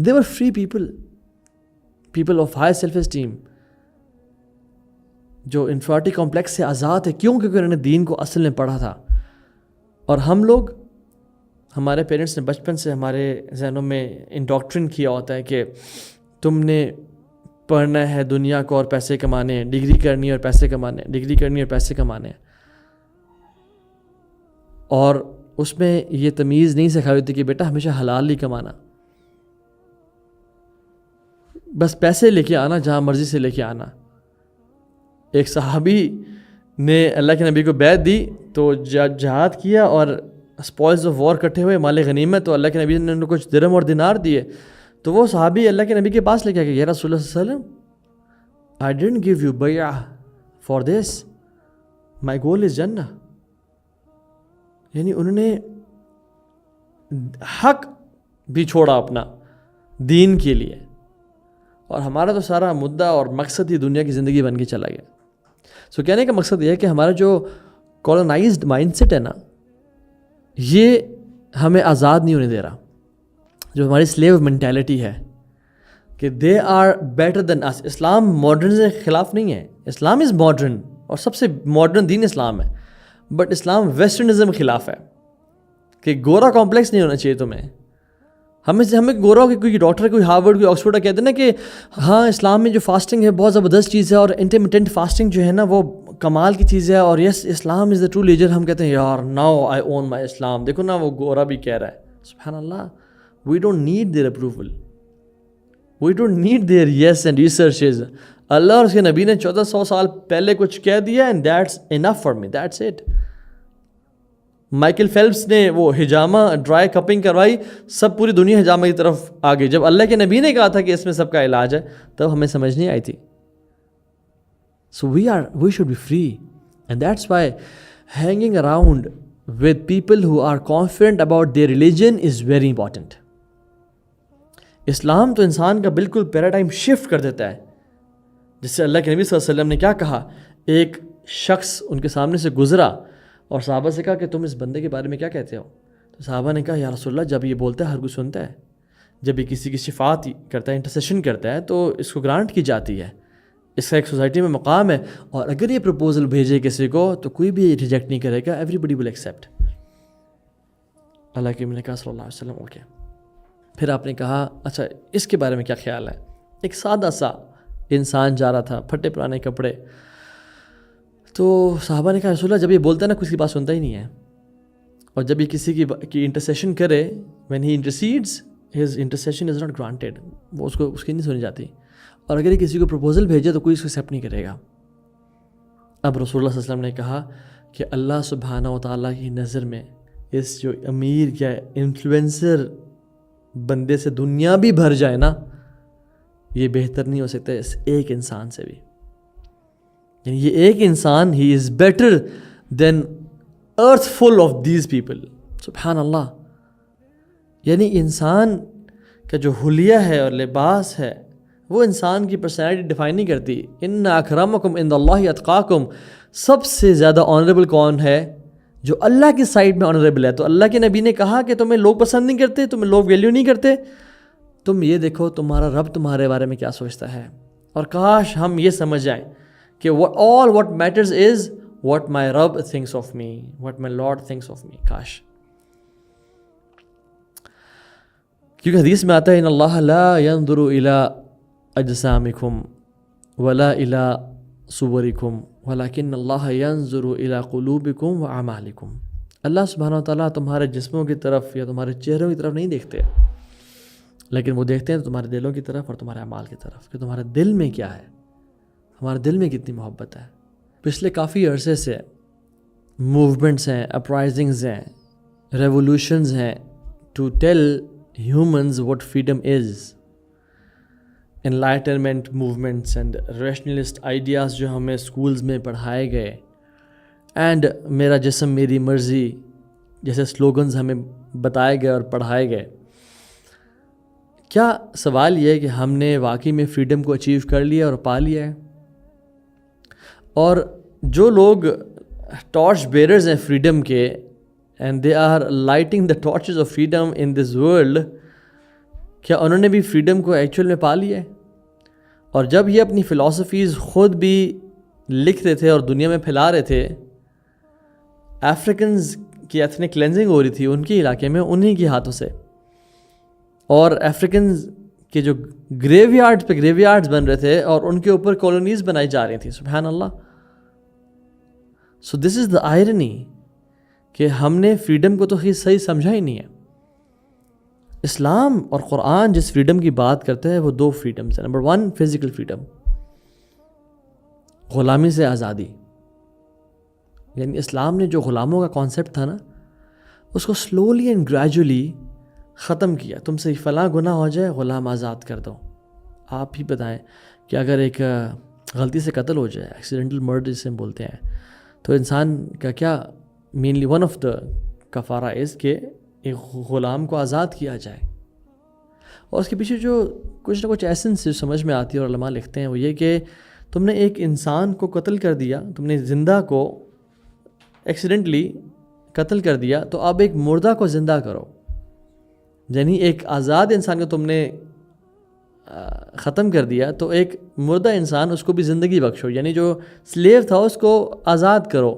They were free people of high self-esteem, جو inferiority complex سے آزاد ہے. کیوں؟ کیونکہ انہوں نے دین کو اصل میں پڑھا تھا. اور ہم لوگ، ہمارے پیرنٹس نے بچپن سے ہمارے ذہنوں میں انڈاکٹرین کیا ہوتا ہے کہ تم نے پڑھنا ہے دنیا کو اور پیسے کمانے ہیں، ڈگری کرنی ہے اور پیسے کمانے ہیں، ڈگری کرنی ہے اور پیسے کمانے ہیں. اور اس میں یہ تمیز نہیں سکھائی ہوتی کہ بیٹا ہمیشہ حلال ہی کمانا، بس پیسے لے کے آنا، جہاں مرضی سے لے کے آنا. ایک صحابی نے اللہ کے نبی کو بیعت دی تو جہاد کیا اور اسپوائلز آف وار کٹھے ہوئے، مال غنیمت، تو اللہ کے نبی نے انہیں کچھ درہم اور دینار دیے. تو وہ صحابی اللہ کے نبی کے پاس لے کے گیا، یا رسول اللہ صلی اللہ علیہ وسلم I didn't give you bay'ah for this, my goal is Jannah. یعنی انہوں نے حق بھی چھوڑا اپنا دین کے لیے. اور ہمارا تو سارا مدعا اور مقصد ہی دنیا کی زندگی بن کے چلا گیا. سو کہنے کا مقصد یہ ہے کہ ہمارا جو کالونائزڈ مائنڈ سیٹ ہے نا، یہ ہمیں آزاد نہیں ہونے دے رہا. جو ہماری سلیو مینٹیلٹی ہے کہ they are better than us. اسلام ماڈرن کے خلاف نہیں ہے، اسلام از ماڈرن اور سب سے ماڈرن دین اسلام ہے. بٹ اسلام ویسٹرنزم کے خلاف ہے کہ گورا کمپلیکس نہیں ہونا چاہیے تمہیں. ہمیں گورا کہ کوئی ڈاکٹر، کوئی ہارورڈ، کوئی آکسفورڈ کا کہتے ہیں نا کہ ہاں اسلام میں جو فاسٹنگ ہے بہت زبردست چیز ہے اور انٹرمیٹنٹ فاسٹنگ جو ہے نا وہ کمال کی چیز ہے، اور یس اسلام از دا ٹرو لیڈر. ہم کہتے ہیں یار ناؤ آئی اون مائی اسلام. دیکھو نا وہ گورا بھی کہہ رہا ہے. سبحان اللہ. We don't need their approval, we don't need their yes and researches. اللہ اور اس کے نبی نے 1400 سال پہلے کچھ کہہ دیا and that's enough for me, that's it. Michael Phelps نے وہ ہجامہ ڈرائی کپنگ کروائی، سب پوری دنیا ہجامہ کی طرف آ گئی. جب اللہ کے نبی نے کہا تھا کہ اس میں سب کا علاج ہے تب ہمیں سمجھ نہیں آئی تھی. So we should be free and that's why hanging around with people who are confident about their religion is very important. اسلام تو انسان کا بالکل پیراڈائم شفٹ کر دیتا ہے. جس سے اللہ کے نبی صلی اللہ علیہ وسلم نے کیا کہا، ایک شخص ان کے سامنے سے گزرا اور صحابہ سے کہا کہ تم اس بندے کے بارے میں کیا کہتے ہو؟ تو صحابہ نے کہا یا رسول اللہ جب یہ بولتا ہے ہر کوئی سنتا ہے، جب یہ کسی کی شفاعت کرتا ہے، انٹرسیشن کرتا ہے تو اس کو گرانٹ کی جاتی ہے، اس کا ایک سوسائٹی میں مقام ہے، اور اگر یہ پروپوزل بھیجے کسی کو تو کوئی بھی ریجیکٹ نہیں کرے گا، ایوری بڈی ول ایکسیپٹ. اللہ کے نبی نے کہا صلی اللہ علیہ وسلم اوکے. پھر آپ نے کہا اچھا اس کے بارے میں کیا خیال ہے؟ ایک سادہ سا انسان جا رہا تھا، پھٹے پرانے کپڑے. تو صحابہ نے کہا رسول اللہ جب یہ بولتا ہے نا کسی کی بات سنتا ہی نہیں ہے، اور جب یہ کسی کی انٹرسیشن کرے when he intercedes his intercession is not granted، وہ اس کی نہیں سنی جاتی، اور اگر یہ کسی کو پروپوزل بھیجے تو کوئی اس کو ایکسیپٹ نہیں کرے گا. اب رسول اللہ صلی اللہ علیہ وسلم نے کہا کہ اللہ سبحانہ و تعالیٰ کی نظر میں اس جو امیر یا انفلوئنسر بندے سے دنیا بھی بھر جائے نا، یہ بہتر نہیں ہو سکتا اس ایک انسان سے بھی. یعنی یہ ایک انسان ہی is better than earth full of these people. سبحان اللہ. یعنی انسان کا جو حلیہ ہے اور لباس ہے وہ انسان کی پرسنالٹی ڈیفائن نہیں کرتی. ان اکرمکم عند اللہ اتقاکم. سب سے زیادہ آنریبل کون ہے؟ جو اللہ کی سائڈ میں آنریبل ہے. تو اللہ کے نبی نے کہا کہ تمہیں لوگ پسند نہیں کرتے، تمہیں لوگ ویلیو نہیں کرتے، تم یہ دیکھو تمہارا رب تمہارے بارے میں کیا سوچتا ہے. اور کاش ہم یہ سمجھ جائیں کہ what matters is what my Rabb thinks of me, what my Lord thinks of me. کاش. کیونکہ حدیث میں آتا ہے ان اللہ لا ينظر الى اجسامکم ولا الى صورکم ولکن اللہ ينظر الى قلوبکم واعمالکم. اللہ سبحانہ و تعالیٰ تمہارے جسموں کی طرف یا تمہارے چہروں کی طرف نہیں دیکھتے، لیکن وہ دیکھتے ہیں تمہارے دلوں کی طرف اور تمہارے اعمال کی طرف، کہ تمہارے دل میں کیا ہے، ہمارے دل میں کتنی محبت ہے. پچھلے کافی عرصے سے موومنٹس ہیں، اپرائزنگز ہیں، ریولوشنز ہیں to tell humans what freedom is. Enlightenment movements and rationalist ideas جو ہمیں اسکولز میں پڑھائے گئے، اینڈ میرا جسم میری مرضی جیسے سلوگنز ہمیں بتائے گئے اور پڑھائے گئے. کیا سوال یہ ہے کہ ہم نے واقعی میں فریڈم کو اچیو کر لیا اور پا لیا ہے؟ اور جو لوگ ٹارچ بیررز ہیں فریڈم کے، and they are lighting the torches of freedom in this world, کیا انہوں نے بھی فریڈم کو ایکچوئل میں پا لیا ہے؟ اور جب یہ اپنی فلاسفیز خود بھی لکھ رہے تھے اور دنیا میں پھیلا رہے تھے، افریکنز کی ایتھنک کلینزنگ ہو رہی تھی ان کے علاقے میں انہی کے ہاتھوں سے، اور افریکنز کے جو گریو یارڈ پہ گریو یارڈز بن رہے تھے اور ان کے اوپر کالونیز بنائی جا رہی تھیں. سبحان اللہ. سو دس از دا آئرنی کہ ہم نے فریڈم کو تو صحیح سمجھا ہی نہیں ہے. اسلام اور قرآن جس فریڈم کی بات کرتے ہیں وہ دو فریڈمز ہیں. نمبر 1 فزیکل فریڈم، غلامی سے آزادی. یعنی اسلام نے جو غلاموں کا کانسیپٹ تھا نا، اس کو سلولی اینڈ گریجولی ختم کیا. تم سے فلاں گناہ ہو جائے غلام آزاد کر دو. آپ ہی بتائیں کہ اگر ایک غلطی سے قتل ہو جائے، ایکسیڈنٹل مرڈر جسے ہم بولتے ہیں، تو انسان کا کیا مینلی ون آف دا کفارہ از کہ ایک غلام کو آزاد کیا جائے. اور اس کے پیچھے جو کچھ نہ کچھ ایسنس سمجھ میں آتی ہے اور علماء لکھتے ہیں وہ یہ کہ تم نے ایک انسان کو قتل کر دیا، تم نے زندہ کو ایکسیڈنٹلی قتل کر دیا، تو اب ایک مردہ کو زندہ کرو. یعنی ایک آزاد انسان کو تم نے ختم کر دیا تو ایک مردہ انسان اس کو بھی زندگی بخشو. یعنی جو سلیو تھا اس کو آزاد کرو.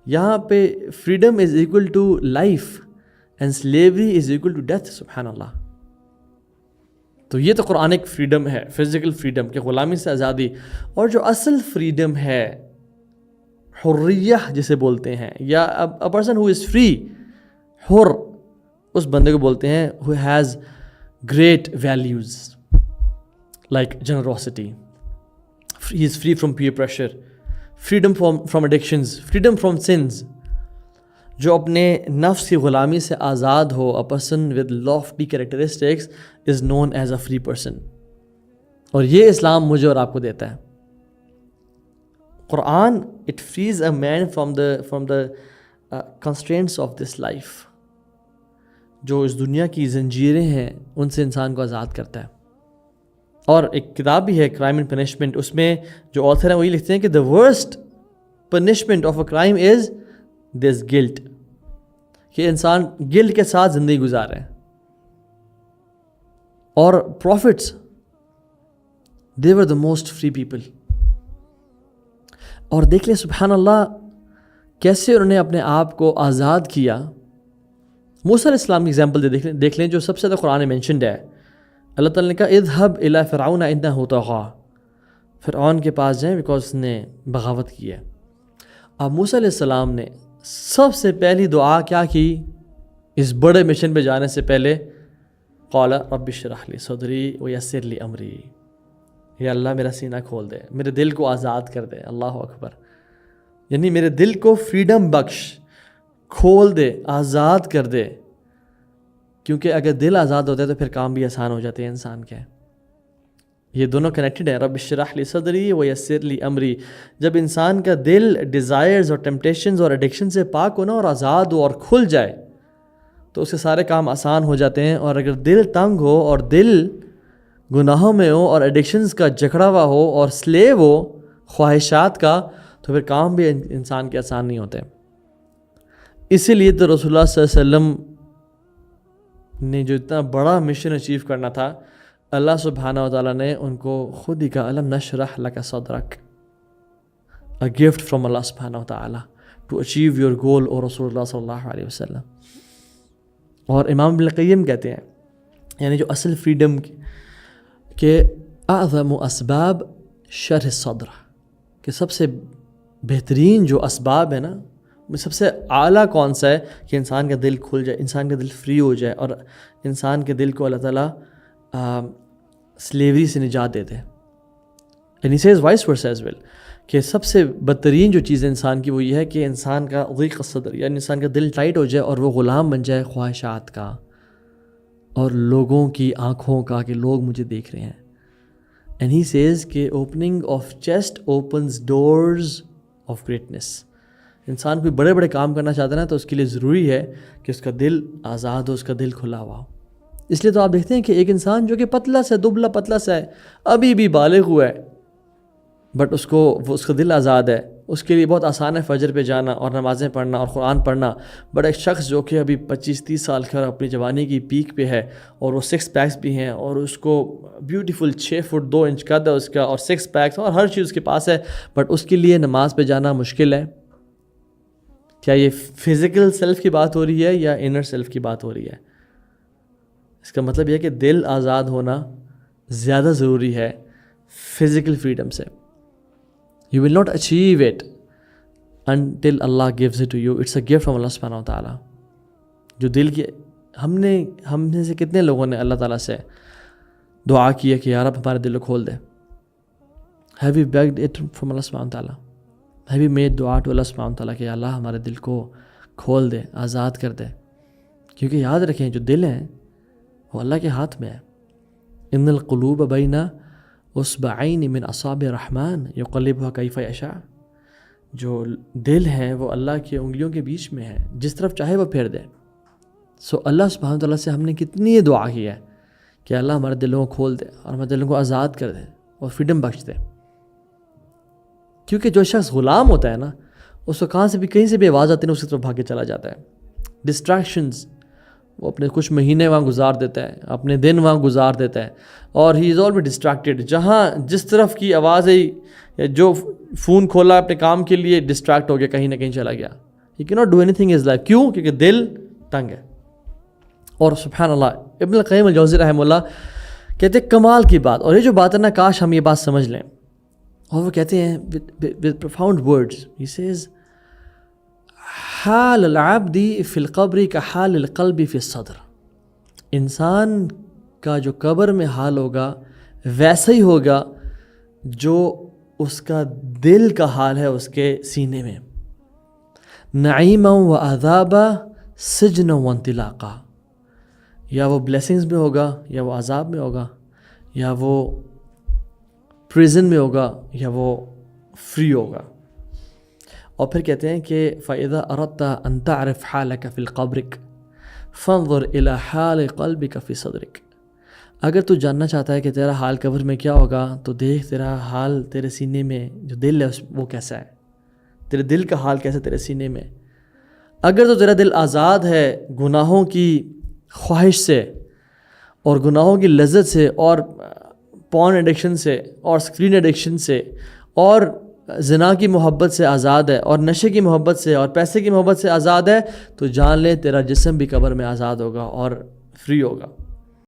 یہاں پہ freedom is equal to life and slavery is equal to death. سبحان اللہ. تو یہ تو قرآنک فریڈم ہے، فزیکل فریڈم کہ غلامی سے آزادی. اور جو اصل فریڈم ہے حریہ جسے بولتے ہیں، یا a person who is free، حر، اس بندے کو بولتے ہیں who has great values like generosity. He is free from peer pressure, freedom from addictions, freedom from sins. جو اپنے نفس کی غلامی سے آزاد ہو، a person with lofty characteristics is known as a free person. اور یہ اسلام مجھے اور آپ کو دیتا ہے. قرآن it frees a man from the constraints of this life. جو اس دنیا کی زنجیریں ہیں ان سے انسان کو آزاد کرتا ہے. اور ایک کتاب بھی ہے کرائم اینڈ پنشمنٹ، اس میں جو آتھر ہیں وہی لکھتے ہیں کہ the worst punishment of a crime is this guilt، کہ انسان گلٹ کے ساتھ زندگی گزارے. اور prophets they were the most free people. اور دیکھ لیں سبحان اللہ کیسے انہوں نے اپنے آپ کو آزاد کیا. موسیٰ علیہ السلام کی ایگزامپل دیکھ لیں جو سب سے زیادہ قرآن میں مینشنڈ ہے. اللہ تعالیٰ نے کہا اذهب الى فرعون انه طغى، فرعون کے پاس جائیں بیکاز اس نے بغاوت کی ہے. اب موسیٰ علیہ السلام نے سب سے پہلی دعا کیا کی اس بڑے مشن پہ جانے سے پہلے؟ قال رب اشرح لی صدری ویسر لی امری، یا اللہ میرا سینہ کھول دے، میرے دل کو آزاد کر دے. اللہ اکبر. یعنی میرے دل کو فریڈم بخش، کھول دے، آزاد کر دے. کیونکہ اگر دل آزاد ہوتا ہے تو پھر کام بھی آسان ہو جاتے ہیں انسان کے. یہ دونوں کنیکٹڈ ہیں. رب اشرح لی صدری ویسر لی امری. جب انسان کا دل ڈیزائرز اور ٹیمپٹیشنز اور ایڈکشن سے پاک ہو نا اور آزاد ہو اور کھل جائے تو اس کے سارے کام آسان ہو جاتے ہیں. اور اگر دل تنگ ہو اور دل گناہوں میں ہو اور ایڈکشنز کا جکڑا ہوا ہو اور سلیو ہو خواہشات کا، تو پھر کام بھی انسان کے آسان نہیں ہوتے. اسی لیے تو رسول اللہ صلی اللہ علیہ وسلم نے جو اتنا بڑا مشن اچیو کرنا تھا، اللہ سبحانہ و تعالیٰ نے ان کو خود ہی کہا الم نشرح لک صدرک، a gift from اللہ سبحانہ و تعالیٰ to achieve your goal او رسول اللہ صلی اللہ علیہ وسلم. اور امام ابن القیم کہتے ہیں یعنی جو اصل فریڈم کہ اعظم اسباب شرح صدر، کہ سب سے بہترین جو اسباب ہے نا، سب سے اعلیٰ کون سا ہے کہ انسان کا دل کھل جائے، انسان کا دل فری ہو جائے اور انسان کے دل کو اللہ تعالیٰ سلیوری سے نجات دے دے. And he says vice versa as well کہ سب سے بدترین جو چیز انسان کی وہ یہ ہے کہ انسان کا ضیق الصدر، یعنی انسان کا دل ٹائٹ ہو جائے اور وہ غلام بن جائے خواہشات کا اور لوگوں کی آنکھوں کا کہ لوگ مجھے دیکھ رہے ہیں. اینڈ ہی سیز کہ opening of chest opens doors of greatness. انسان کوئی بڑے بڑے کام کرنا چاہتا ہے نا تو اس کے لیے ضروری ہے کہ اس کا دل آزاد ہو، اس کا دل کھلا ہوا ہو. اس لیے تو آپ دیکھتے ہیں کہ ایک انسان جو کہ پتلا سا دبلا پتلا سا ہے، ابھی بھی بالغ ہوا ہے، بٹ اس کا دل آزاد ہے اس کے لیے بہت آسان ہے فجر پہ جانا اور نمازیں پڑھنا اور قرآن پڑھنا. بٹ ایک شخص جو کہ ابھی 25-30 سال کا اور اپنی جوانی کی پیک پہ ہے اور وہ 6 پیکس بھی ہیں اور اس کو بیوٹیفل 6 فٹ 2 انچ قد ہے اس کا اور 6 پیکس اور ہر چیز اس کے پاس ہے, بٹ اس کے لیے نماز پہ جانا مشکل ہے. کیا یہ فزیکل سیلف کی بات ہو رہی ہے یا انر سیلف کی بات ہو رہی ہے؟ اس کا مطلب یہ ہے کہ دل آزاد ہونا زیادہ ضروری ہے فزیکل فریڈم سے. You will not achieve it until Allah gives it to you. It's a gift from Allah subhanahu wa ta'ala. جو دل کی ہم نے سے کتنے لوگوں نے اللہ تعالیٰ سے دعا کی ہے کہ یا رب ہمارے دل کو کھول دے. Have you begged it from Allah subhanahu wa ta'ala? Have you made dua to Allah subhanahu wa ta'ala کہ یا اللہ ہمارے دل کو کھول دے, آزاد کر دے؟ کیونکہ یاد رکھیں جو دل ہیں وہ اللہ کے ہاتھ میں ہے. ان القلوب بین اصبعین من اصابع الرحمن یقلبها کیف یشاء. جو دل ہیں وہ اللہ کی انگلیوں کے بیچ میں ہے, جس طرف چاہے وہ پھیر دے. سو اللہ سبحانہ وتعالیٰ سے ہم نے کتنی دعا کی ہے کہ اللہ ہمارے دلوں کو کھول دے اور ہمارے دلوں کو آزاد کر دے اور فریڈم بخش دے. کیونکہ جو شخص غلام ہوتا ہے نا, اس کو کہیں سے بھی آواز آتی ہے اس کی طرف بھاگ کے چلا جاتا ہے. ڈسٹریکشنز, وہ اپنے کچھ مہینے وہاں گزار دیتا ہے, اپنے دن وہاں گزار دیتا ہے, اور ہی از آلویز ڈسٹریکٹیڈ. جہاں جس طرف کی آواز آئی یا جو فون کھولا اپنے کام کے لیے ڈسٹریکٹ ہو گیا, کہیں نہ کہیں چلا گیا. ہی کی not do any thing is life. کیوں؟ کیونکہ دل تنگ ہے. اور سبحان اللہ ابن القیم الجوزی رحمہ اللہ کہتے ہیں کمال کی بات, اور یہ جو بات ہے نا کاش ہم یہ بات سمجھ لیں. اور وہ کہتے ہیں with profound words, he says حال العبد فی القبر کا حال القلب فی الصدر. انسان کا جو قبر میں حال ہوگا ویسا ہی ہوگا جو اس کا دل کا حال ہے اس کے سینے میں. نعیما و عذابا سجن و انطلاقا. یا وہ بلیسنگز میں ہوگا یا وہ عذاب میں ہوگا, یا وہ پریزن میں ہوگا یا وہ فری ہوگا. اور پھر کہتے ہیں کہ فَإِذَا أَرَدْتَ أَن تَعْرِفْ حَالَكَ فِي الْقَبْرِ فَانظُرْ إِلَى حَالِ قَلْبِكَ فِي صَدْرِكَ. اگر تو جاننا چاہتا ہے کہ تیرا حال قبر میں کیا ہوگا تو دیکھ تیرا حال تیرے سینے میں جو دل ہے وہ کیسا ہے, تیرے دل کا حال کیسا تیرے سینے میں. اگر تو تیرا دل آزاد ہے گناہوں کی خواہش سے اور گناہوں کی لذت سے اور پورن ایڈکشن سے اور اسکرین ایڈکشن سے اور زنا کی محبت سے آزاد ہے اور نشے کی محبت سے اور پیسے کی محبت سے آزاد ہے, تو جان لے تیرا جسم بھی قبر میں آزاد ہوگا اور فری ہوگا.